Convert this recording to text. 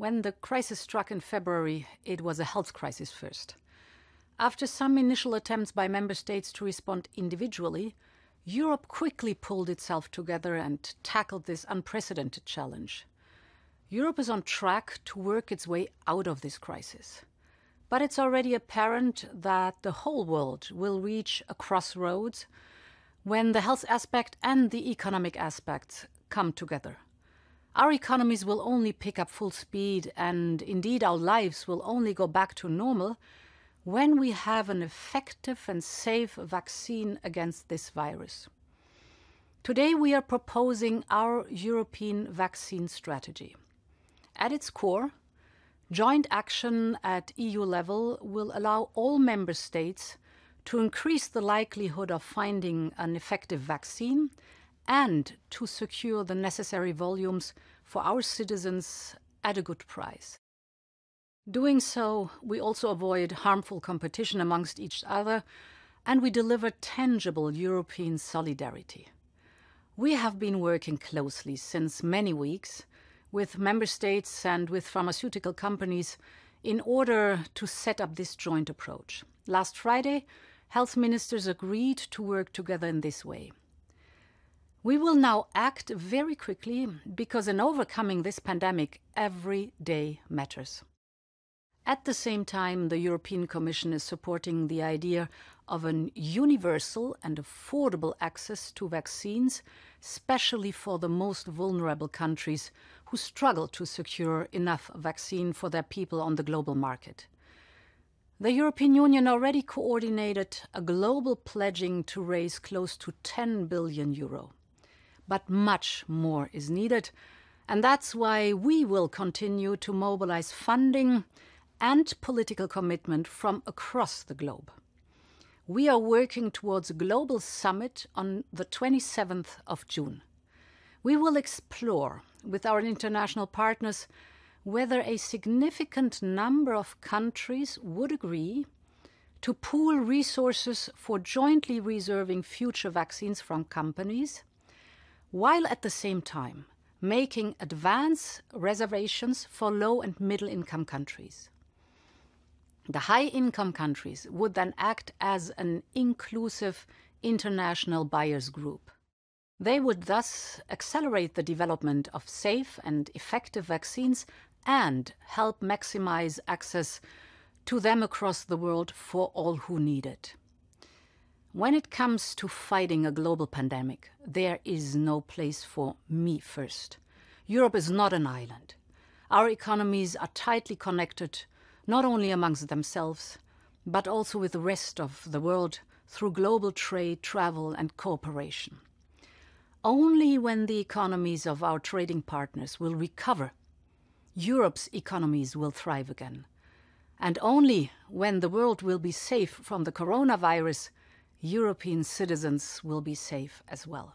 When the crisis struck in February, it was a health crisis first. After some initial attempts by member states to respond individually, Europe quickly pulled itself together and tackled this unprecedented challenge. Europe is on track to work its way out of this crisis. But it's already apparent that the whole world will reach a crossroads when the health aspect and the economic aspects come together. Our economies will only pick up full speed, and indeed our lives will only go back to normal when we have an effective and safe vaccine against this virus. Today we are proposing our European vaccine strategy. At its core, joint action at EU level will allow all member states to increase the likelihood of finding an effective vaccine and to secure the necessary volumes for our citizens at a good price. Doing so, we also avoid harmful competition amongst each other, and we deliver tangible European solidarity. We have been working closely since many weeks with member states and with pharmaceutical companies in order to set up this joint approach. Last Friday, health ministers agreed to work together in this way. We will now act very quickly because in overcoming this pandemic, every day matters. At the same time, the European Commission is supporting the idea of an universal and affordable access to vaccines, especially for the most vulnerable countries who struggle to secure enough vaccine for their people on the global market. The European Union already coordinated a global pledging to raise close to 10 billion euro. But much more is needed, and that's why we will continue to mobilize funding and political commitment from across the globe. We are working towards a global summit on the 27th of June. We will explore with our international partners whether a significant number of countries would agree to pool resources for jointly reserving future vaccines from companies, while at the same time making advance reservations for low and middle income countries. The high-income countries would then act as an inclusive international buyers group. They would thus accelerate the development of safe and effective vaccines and help maximize access to them across the world for all who need it. When it comes to fighting a global pandemic, there is no place for me first. Europe is not an island. Our economies are tightly connected, not only amongst themselves, but also with the rest of the world through global trade, travel, and cooperation. Only when the economies of our trading partners will recover, Europe's economies will thrive again. And only when the world will be safe from the coronavirus, European citizens will be safe as well.